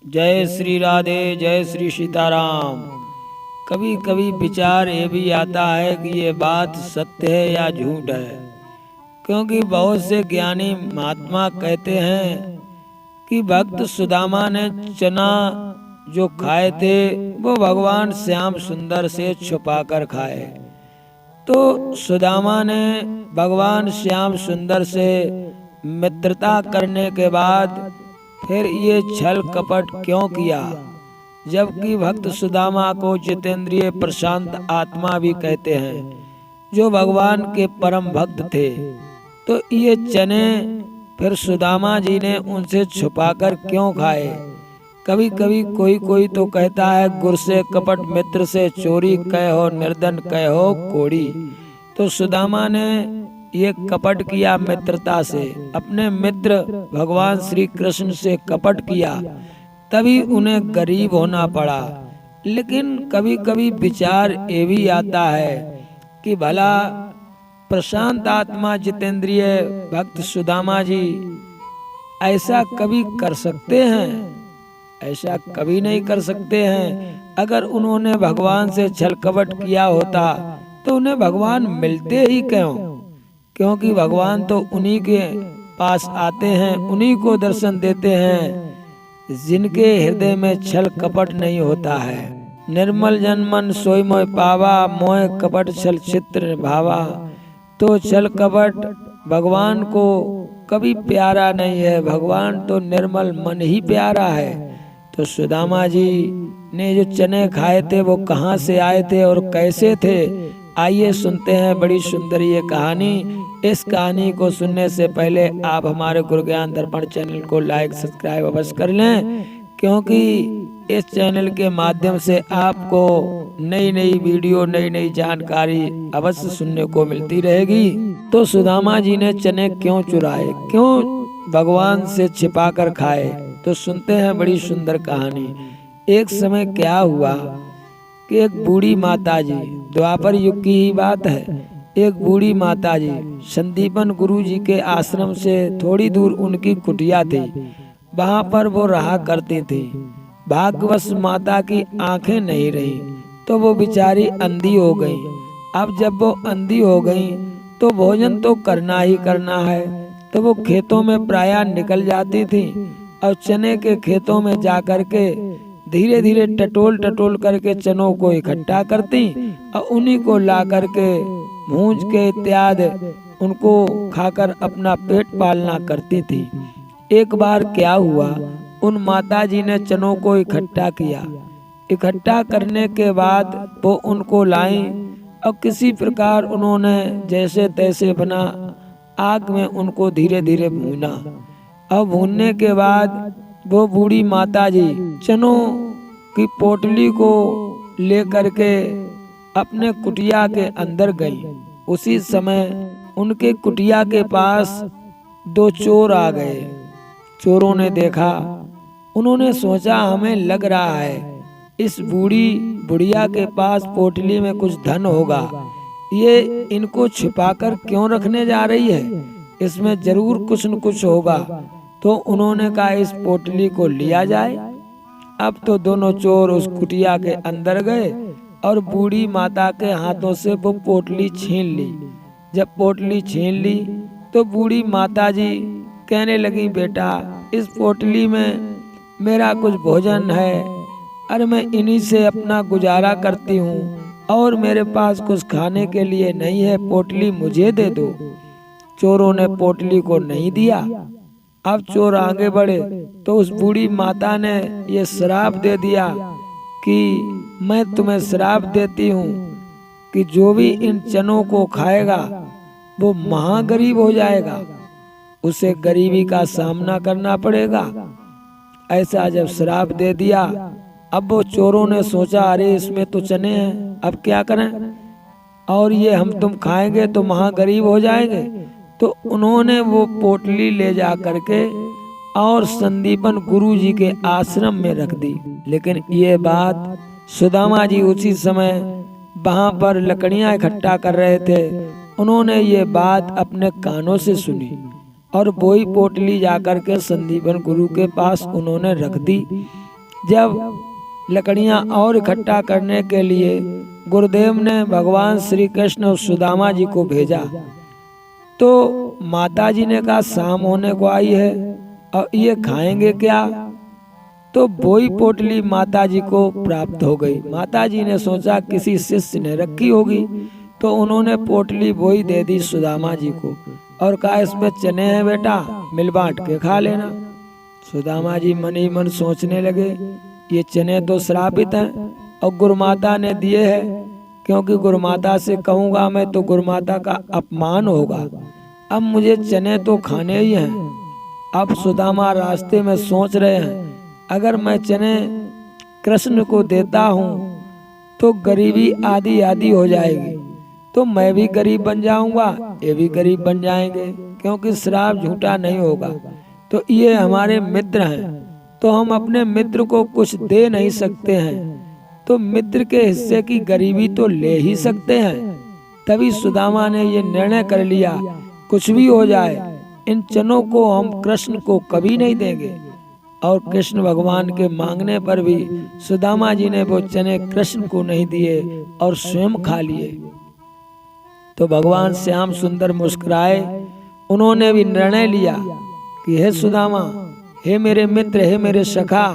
जय श्री राधे, जय श्री सीताराम। कभी कभी विचार ये भी आता है कि ये बात सत्य है या झूठ है, क्योंकि बहुत से ज्ञानी महात्मा कहते हैं कि भक्त सुदामा ने चना जो खाए थे वो भगवान श्याम सुंदर से छुपाकर खाए। तो सुदामा ने भगवान श्याम सुंदर से मित्रता करने के बाद फिर ये छल कपट क्यों किया, जबकि भक्त सुदामा को जितेंद्रिय प्रशांत आत्मा भी कहते हैं, जो भगवान के परम भक्त थे। तो ये चने फिर सुदामा जी ने उनसे छुपाकर क्यों खाए। कभी कभी कोई तो कहता है, गुर से कपट मित्र से चोरी कहो निर्धन कहो कोड़ी। तो सुदामा ने ये कपट किया मित्रता से, अपने मित्र भगवान श्री कृष्ण से कपट किया, तभी उन्हें गरीब होना पड़ा। लेकिन कभी कभी विचार ये भी आता है कि भला प्रशांत आत्मा जितेंद्रिय भक्त सुदामा जी ऐसा कभी कर सकते हैं? ऐसा कभी नहीं कर सकते हैं। अगर उन्होंने भगवान से छल कपट किया होता तो उन्हें भगवान मिलते ही क्यों? क्योंकि भगवान तो उन्हीं के पास आते हैं, उन्हीं को दर्शन देते हैं जिनके हृदय में छल कपट नहीं होता है। निर्मल जन मन सोई मोय पावा, मोय कपट छल चित्र भावा। तो छल कपट भगवान को कभी प्यारा नहीं है, भगवान तो निर्मल मन ही प्यारा है। तो सुदामा जी ने जो चने खाए थे वो कहाँ से आए थे और कैसे थे, आइए सुनते हैं बड़ी सुंदर ये कहानी। इस कहानी को सुनने से पहले आप हमारे गुरु ज्ञान दर्पण चैनल को लाइक सब्सक्राइब अवश्य कर लें, क्योंकि इस चैनल के माध्यम से आपको नई नई वीडियो नई नई जानकारी अवश्य सुनने को मिलती रहेगी। तो सुदामा जी ने चने क्यों चुराए, क्यों भगवान से छिपा कर खाए, तो सुनते हैं बड़ी सुंदर कहानी। एक समय क्या हुआ कि एक बूढ़ी माता जी, द्वापर युग की ही बात है, एक बूढ़ी माता जी संदीपन गुरु जी के आश्रम से थोड़ी दूर उनकी कुटिया थी, वहां पर वो रहा करती थी। भाग्यवश माता की आंखें नहीं रही तो वो बेचारी अंधी हो गई। अब जब वो अंधी हो गई तो भोजन तो करना ही करना है, तो वो खेतों में प्रायः निकल जाती थी और चने के खेतों में जा कर के धीरे धीरे टटोल करके चनों को इकट्ठा करती और उन्हीं को ला करके भूंज के इत्यादि उनको खाकर अपना पेट पालना करती थी। एक बार क्या हुआ, उन माता जी ने चनों को इकट्ठा किया। इकट्ठा करने के बाद वो उनको लाई और किसी प्रकार उन्होंने जैसे तैसे बना आग में उनको धीरे धीरे भूना। और भूनने के बाद वो बूढ़ी माता जी चनों की पोटली को लेकर के अपने कुटिया के अंदर गई। उसी समय उनके कुटिया के पास दो चोर आ गए। चोरों ने देखा, उन्होंने सोचा हमें लग रहा है इस बुढ़िया के पास पोटली में कुछ धन होगा, ये इनको छिपाकर क्यों रखने जा रही है, इसमें जरूर कुछ न कुछ होगा। तो उन्होंने कहा इस पोटली को लिया जाए। अब तो दोनों चोर उस कुटिया के अंदर गए और बूढ़ी माता के हाथों से वो पोटली छीन ली। जब पोटली छीन ली तो बूढ़ी माता जी कहने लगी, बेटा इस पोटली में मेरा कुछ भोजन है, अरे मैं इन्हीं से अपना गुजारा करती हूँ और मेरे पास कुछ खाने के लिए नहीं है, पोटली मुझे दे दो। चोरों ने पोटली को नहीं दिया। अब चोर आगे बढ़े तो उस बूढ़ी माता ने ये श्राप दे दिया कि मैं तुम्हें श्राप देती हूँ कि जो भी इन चनों को खाएगा वो महागरीब हो जाएगा, उसे गरीबी का सामना करना पड़ेगा। ऐसा जब श्राप दे दिया, अब वो चोरों ने सोचा अरे इसमें तो चने हैं, अब क्या करें, और ये हम तुम खाएंगे तो महागरीब हो जाएंगे। तो उन्होंने वो पोटली ले जा करके और संदीपन गुरु जी के आश्रम में रख दी। लेकिन ये बात सुदामा जी उसी समय वहां पर लकड़ियां इकट्ठा कर रहे थे, उन्होंने ये बात अपने कानों से सुनी और वही पोटली जाकर के संदीपन गुरु के पास उन्होंने रख दी। जब लकड़ियां और इकट्ठा करने के लिए गुरुदेव ने भगवान श्री कृष्ण और सुदामा जी को भेजा, तो माता जी ने कहा शाम होने को आई है और ये खाएंगे क्या। तो वही पोटली माता जी को प्राप्त हो गई। माता जी ने सोचा किसी शिष्य ने रखी होगी, तो उन्होंने पोटली वही दे दी सुदामा जी को और कहा इसमें चने हैं बेटा, मिल बांट के खा लेना। सुदामा जी मन ही मन सोचने लगे ये चने तो श्रापित हैं और गुरुमाता ने दिए हैं, क्योंकि गुरुमाता से कहूँगा मैं तो गुरुमाता का अपमान होगा। अब मुझे चने तो खाने ही हैं। अब सुदामा रास्ते में सोच रहे हैं अगर मैं चने कृष्ण को देता हूँ तो गरीबी आधी आधी हो जाएगी, तो मैं भी गरीब बन जाऊंगा, ये भी गरीब बन जाएंगे, क्योंकि श्राप झूठा नहीं होगा। तो ये हमारे मित्र हैं, तो हम अपने मित्र को कुछ दे नहीं सकते हैं, तो मित्र के हिस्से की गरीबी तो ले ही सकते हैं। तभी सुदामा ने ये निर्णय कर लिया कुछ भी हो जाए इन चनों को हम कृष्ण को कभी नहीं देंगे। और कृष्ण भगवान के मांगने पर भी सुदामा जी ने वो चने कृष्ण को नहीं दिए और स्वयं खा लिए। तो भगवान श्याम सुंदर मुस्कुराए। उन्होंने भी निर्णय लिया कि हे सुदामा, हे मेरे मित्र, हे मेरे सखा,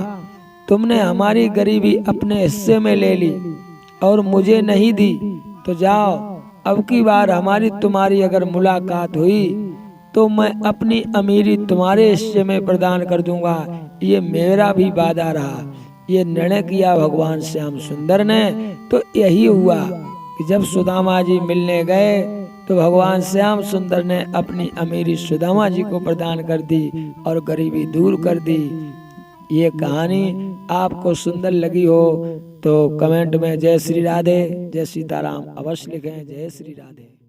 तुमने हमारी गरीबी अपने हिस्से में ले ली और मुझे नहीं दी, तो जाओ अब की बार हमारी तुम्हारी अगर मुलाकात हुई तो मैं अपनी अमीरी तुम्हारे हिस्से में प्रदान कर दूंगा। ये मेरा भी वादा रहा। ये निर्णय किया भगवान श्याम सुंदर ने। तो यही हुआ कि जब सुदामा जी मिलने गए तो भगवान श्याम सुंदर ने अपनी अमीरी सुदामा जी को प्रदान कर दी और गरीबी दूर कर दी। ये कहानी आपको सुंदर लगी हो तो कमेंट में जय श्री राधे, जय सीताराम अवश्य लिखें। जय श्री राधे।